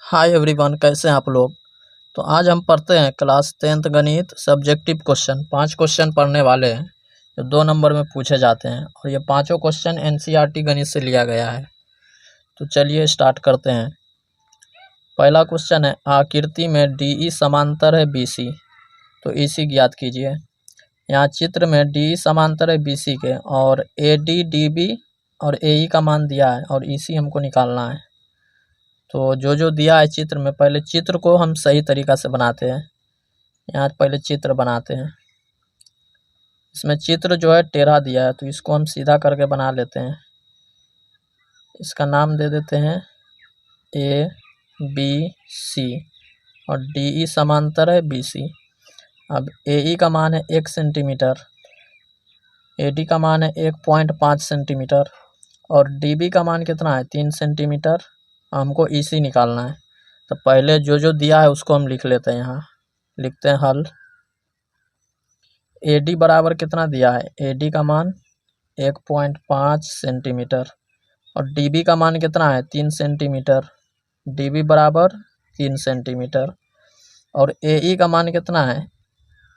Hi everyone, कैसे हैं आप लोग। तो आज हम पढ़ते हैं क्लास 10th गणित सब्जेक्टिव क्वेश्चन। 5 क्वेश्चन पढ़ने वाले हैं जो 2 नंबर में पूछे जाते हैं और ये पांचों क्वेश्चन एनसीईआरटी गणित से लिया गया है। तो चलिए स्टार्ट करते हैं। पहला क्वेश्चन है, आकृति में डीई समांतर है बीसी, तो ईसी ज्ञात कीजिए। यहाँ चित्र में डीई समांतर है बीसी के और एडी डीबी और एई का मान दिया है और ईसी हमको निकालना है। तो जो दिया है चित्र में, पहले चित्र को हम सही तरीक़ा से बनाते हैं। यहाँ पहले चित्र बनाते हैं। इसमें चित्र जो है टेढ़ा दिया है, तो इसको हम सीधा करके बना लेते हैं। इसका नाम दे देते हैं ए बी सी और डी ई समांतर है बी सी। अब ए ई का मान है 1 सेंटीमीटर, ए डी का मान है 1.5 सेंटीमीटर और डी बी का मान कितना है 3 सेंटीमीटर। हमको ईसी निकालना है। तो पहले जो दिया है उसको हम लिख लेते हैं। यहाँ लिखते हैं हल। एडी बराबर कितना दिया है, एडी का मान 1.5 सेंटीमीटर और डीबी का मान कितना है 3 सेंटीमीटर। डीबी बराबर 3 सेंटीमीटर और एई का मान कितना है,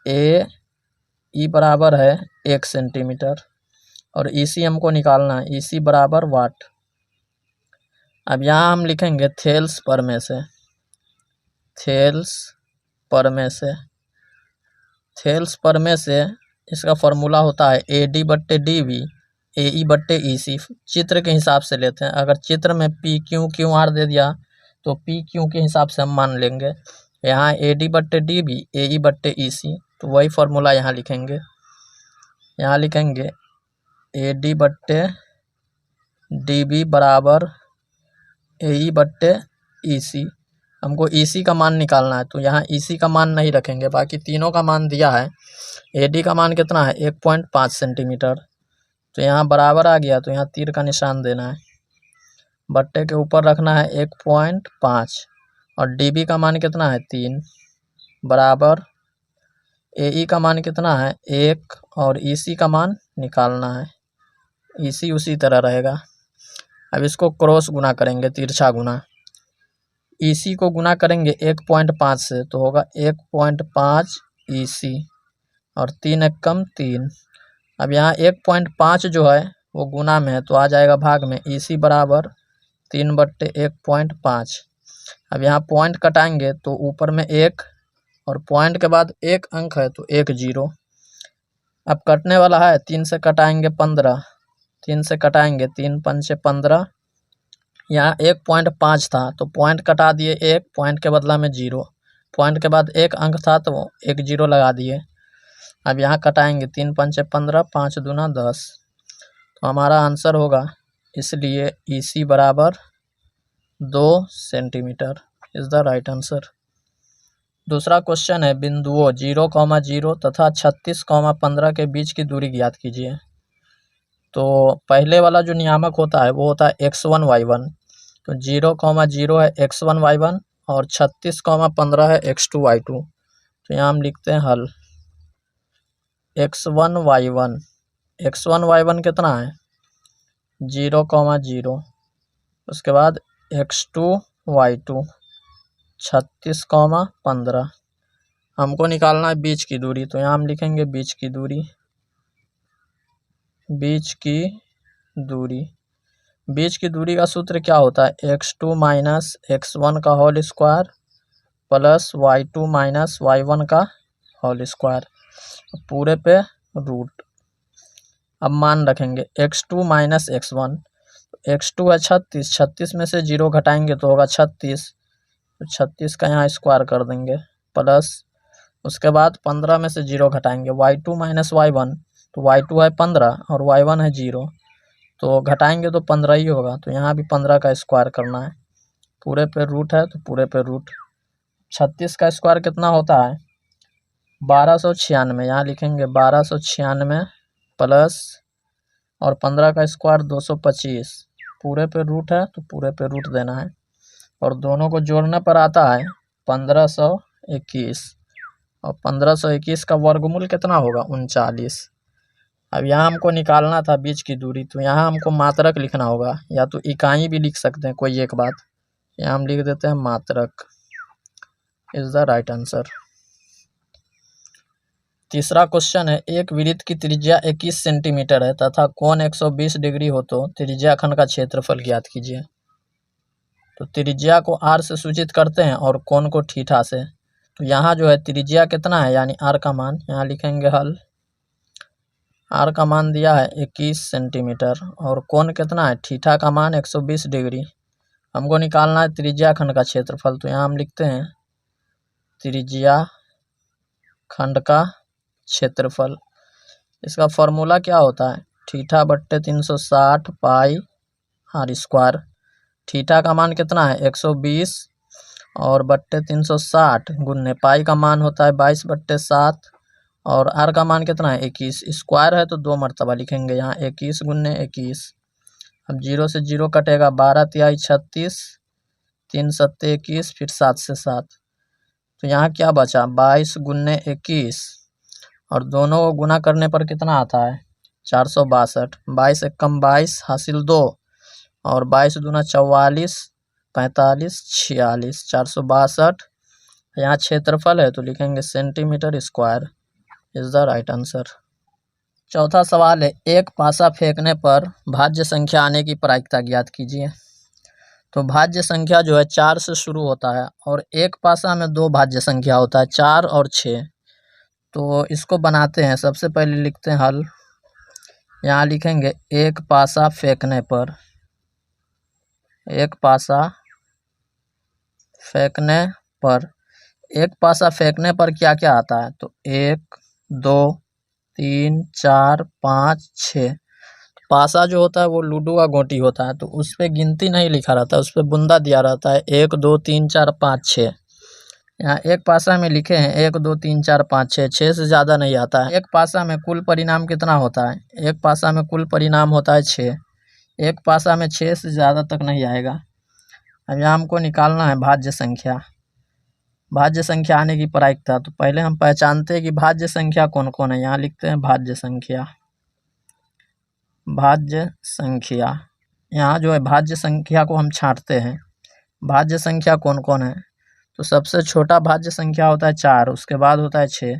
ए ई बराबर है 1 सेंटीमीटर और ईसी हमको निकालना है। ईसी बराबर वाट। अब यहाँ हम लिखेंगे थेल्स पर में से। थेल्स पर में से, थेल्स पर में से इसका फॉर्मूला होता है एडी बट्टे डीवी एई बट्टे ईसी। चित्र के हिसाब से लेते हैं। अगर चित्र में पी क्यू क्यू आर दे दिया तो पी क्यू के हिसाब से हम मान लेंगे। यहाँ एडी बट्टे डीवी एई बट्टे ईसी, तो वही फॉर्मूला यहाँ लिखेंगे। यहाँ लिखेंगे एडी बट्टे डीवी बराबर एई बट्टे ईसी। हमको ईसी का मान निकालना है, तो यहाँ ईसी का मान नहीं रखेंगे, बाकी तीनों का मान दिया है। एडी का मान कितना है 1.5 सेंटीमीटर, तो यहाँ बराबर आ गया, तो यहाँ तीर का निशान देना है। बट्टे के ऊपर रखना है 1.5 और डीबी का मान कितना है 3 बराबर एई का मान कितना है 1 और ईसी का मान निकालना है। ईसी उसी तरह रहेगा। अब इसको क्रॉस गुना करेंगे, तिरछा गुना। ईसी को गुना करेंगे 1.5 से, तो होगा 1.5 ईसी और 3 एकम 3। अब यहाँ 1.5 जो है वो गुना में है, तो आ जाएगा भाग में। ईसी बराबर 3 बट्टे 1.5। अब यहाँ पॉइंट कटाएंगे तो ऊपर में 1 और पॉइंट के बाद 1 अंक है, तो 1 0। अब कटने वाला है, 3 से कटाएंगे 15, 3 से कटाएंगे 3 पंचे 15। यहाँ 1.5 था तो पॉइंट कटा दिए, 1 पॉइंट के बदला में 0। पॉइंट के बाद 1 अंक था तो 1 0 लगा दिए। अब यहाँ कटाएंगे 3 पंचे 15, 5 दूना 10, तो हमारा आंसर होगा, इसलिए ईसी बराबर 2 centimetre is the right answer. दूसरा क्वेश्चन है, बिंदुओं 0,0 तथा 36,15 के बीच की दूरी ज्ञात कीजिए। तो पहले वाला जो नियामक होता है वो होता है x1 y1। तो 0,0 है x1 y1 और 36,15 है x2 y2। तो यहाँ हम लिखते हैं हल। x1 y1 कितना है 0,0, उसके बाद x2 y2 36,15। हमको निकालना है बीच की दूरी, तो यहाँ हम लिखेंगे बीच की दूरी। बीच की दूरी का सूत्र क्या होता है, x2 माइनस x1 का whole square plus y2 minus y1 का होल स्क्वायर पूरे पे रूट। अब मान रखेंगे x2 माइनस x1। x2 है 36, 36 में से 0 घटाएंगे तो होगा 36, तो 36 का यहाँ स्क्वायर कर देंगे प्लस, उसके बाद 15 में से 0 घटाएंगे y2 माइनस y1, तो y2 है 15 और y1 है 0, तो घटाएंगे तो 15 ही होगा, तो यहाँ भी 15 का स्क्वायर करना है। पूरे पे रूट है तो पूरे पे रूट। 36 का स्क्वायर कितना होता है 1296। यहाँ लिखेंगे 1296 प्लस और 15 का स्क्वायर 225। पूरे पे रूट है तो पूरे पे रूट देना है और दोनों को जोड़ने पर आता है 1521 और 1521 का वर्गमूल कितना होगा 39। अब यहाँ हमको निकालना था बीच की दूरी, तो यहाँ हमको मात्रक लिखना होगा, या तो इकाई भी लिख सकते हैं कोई एक बात। यहाँ हम लिख देते हैं मात्रक इज द राइट आंसर। तीसरा क्वेश्चन है, एक वृत्त की त्रिज्या 21 सेंटीमीटर है तथा कोण 120 डिग्री हो तो त्रिज्या खंड का क्षेत्रफल ज्ञात कीजिए। तो त्रिज्या को r से सूचित करते हैं और कोण को थीटा से। तो यहाँ जो है त्रिज्या कितना है यानी r का मान, यहाँ लिखेंगे हल। r का मान दिया है 21 सेंटीमीटर और कोण कितना है, थीटा का मान 120 डिग्री। हमको निकालना है त्रिज्या खंड का क्षेत्रफल। तो यहाँ हम लिखते हैं त्रिज्या खंड का क्षेत्रफल। इसका फॉर्मूला क्या होता है, थीटा बट्टे 360 पाई r स्क्वायर। थीटा का मान कितना है 120 और बट्टे 360 गुन्ने पाई का मान होता है 22/7 और r का मान कितना है 21। स्क्वायर है तो 2 मरतबा लिखेंगे, यहाँ 21 गुन्ने 21। अब 0 से 0 कटेगा, 12 तिहाई 36, 3 सत्ते 21, फिर 7 से 7। तो यहाँ क्या बचा 22 गुन्ने 21 और दोनों को गुना करने पर कितना आता है 462। 22 एकम 22 हासिल 2 और 22 दूना 44, 45, 46, 462। यहाँ क्षेत्रफल है तो लिखेंगे centimetre square is the right answer. चौथा सवाल है, एक पासा फेंकने पर भाज्य संख्या आने की प्रायिकता ज्ञात कीजिए। तो भाज्य संख्या जो है 4 से शुरू होता है और एक पासा में 2 भाज्य संख्या होता है 4 और 6। तो इसको बनाते हैं, सबसे पहले लिखते हैं हल। यहाँ लिखेंगे एक पासा फेंकने पर, एक पासा फेंकने पर, एक पासा फेंकने पर क्या क्या आता है, तो 1 2 3 4 5 6। पासा जो होता है वो लूडो का गोटी होता है तो उस पर गिनती नहीं लिखा रहता है, उस पर बुंदा दिया रहता है 1 2 3 4 5 6। यहाँ एक पासा में लिखे हैं 1 2 3 4 5 6, 6 से ज़्यादा नहीं आता है। एक पासा में कुल परिणाम कितना होता है, एक पासा में कुल परिणाम होता है 6। एक पासा में 6 से ज़्यादा तक नहीं आएगा। अब यहाँ हमको निकालना है भाज्य संख्या, भाज्य संख्या आने की प्रायिकता। तो पहले हम पहचानते हैं कि भाज्य संख्या कौन कौन है। यहाँ लिखते हैं भाज्य संख्या, भाज्य संख्या। यहाँ जो है भाज्य संख्या को हम छांटते हैं, भाज्य संख्या कौन कौन है। तो सबसे छोटा भाज्य संख्या होता है 4, उसके बाद होता है 6।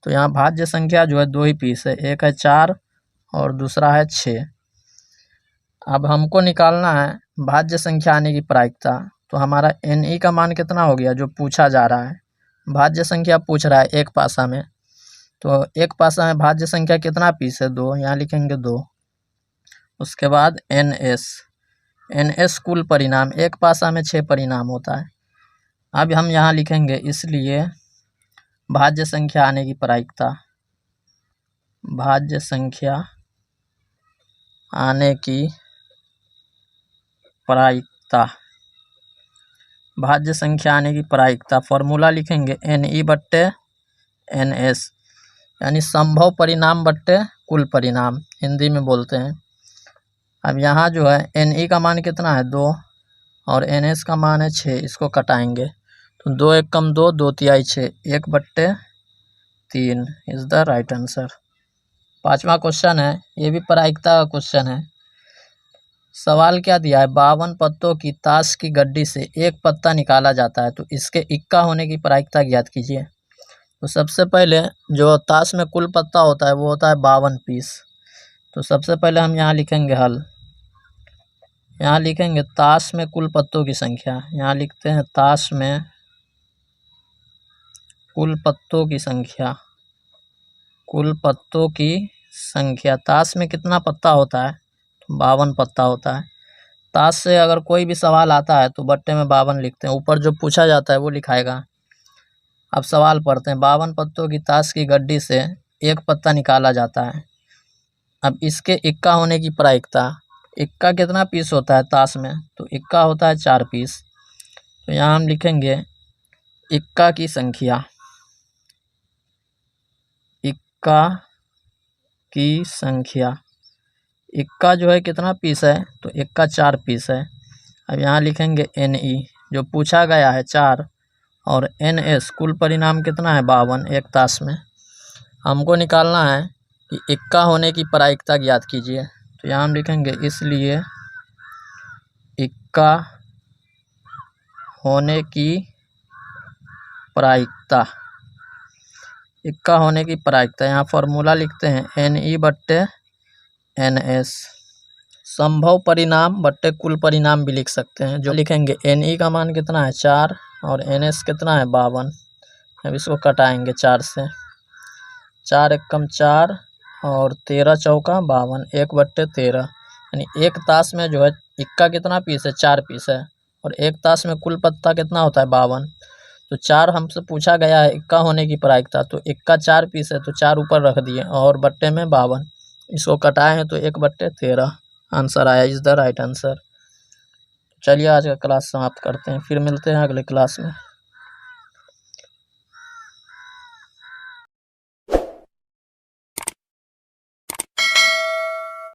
तो यहाँ भाज्य संख्या जो है 2 ही पीस है, एक है 4 और दूसरा है 6। अब हमको निकालना है भाज्य संख्या आने की प्रायिकता। तो हमारा NE का मान कितना हो गया जो पूछा जा रहा है, भाज्य संख्या पूछ रहा है एक पासा में। तो एक पासा में भाज्य संख्या कितना पीस है 2, यहाँ लिखेंगे 2। उसके बाद NS, NS कुल परिणाम, एक पासा में 6 परिणाम होता है। अब हम यहाँ लिखेंगे इसलिए भाज्य संख्या आने की प्रायिकता, भाज्य संख्या आने की प्रायिकता, भाज्य संख्या आने की प्रायिकता फॉर्मूला लिखेंगे NE बट्टे NS, यानी संभव परिणाम बट्टे कुल परिणाम, हिंदी में बोलते हैं। अब यहाँ जो है NE का मान कितना है 2 और NS का मान है 6, इसको कटाएंगे तो 2 एकम 2, 2 तिहाई 6, 1/3 इज द राइट आंसर। पांचवा क्वेश्चन है, ये भी प्रायिकता का क्वेश्चन है। सवाल क्या दिया है, 52 पत्तों की ताश की गड्डी से एक पत्ता निकाला जाता है तो इसके इक्का होने की प्रायिकता ज्ञात कीजिए। तो सबसे पहले जो ताश में कुल पत्ता होता है वो होता है 52 पीस। तो सबसे पहले हम यहाँ लिखेंगे हल, यहाँ लिखेंगे ताश में कुल पत्तों की संख्या। यहाँ लिखते हैं ताश में कुल पत्तों की संख्या, कुल पत्तों की संख्या। ताश में कितना पत्ता होता है, 52 पत्ता होता है। ताश से अगर कोई भी सवाल आता है तो बट्टे में 52 लिखते हैं, ऊपर जो पूछा जाता है वो लिखाएगा। अब सवाल पढ़ते हैं, 52 पत्तों की ताश की गड्डी से एक पत्ता निकाला जाता है। अब इसके इक्का होने की प्रायिकता, इक्का कितना पीस होता है ताश में, तो इक्का होता है 4 पीस। तो यहाँ हम लिखेंगे इक्का की संख्या, इक्का की संख्या। इक्का जो है कितना पीस है, तो इक्का 4 पीस है। अब यहाँ लिखेंगे NE जो पूछा गया है 4 और NS कुल परिणाम कितना है 52 एक ताश में। हमको निकालना है कि इक्का होने की प्रायिकता ज्ञात कीजिए। तो यहाँ हम लिखेंगे इसलिए इक्का होने की प्रायिकता, इक्का होने की प्रायिकता, यहाँ फॉर्मूला लिखते हैं NE/NS। संभव परिणाम बट्टे कुल परिणाम भी लिख सकते हैं, जो लिखेंगे NE का मान कितना है 4 और NS कितना है 52। अब इसको कटाएंगे 4 से, 4 एकम 4 और 13 चौका 52, 1/13। यानी एक ताश में जो है इक्का कितना पीस है 4 पीस है, और एक ताश में कुल पत्ता कितना होता है 52। तो 4 हमसे पूछा गया है इक्का होने की प्रायिकता, तो इक्का 4 पीस है तो 4 ऊपर रख दिए और बट्टे में 52, इसको कटाए हैं तो 1/13 आंसर आया, इज द राइट आंसर। चलिए आज का क्लास समाप्त करते हैं, फिर मिलते हैं अगले क्लास में।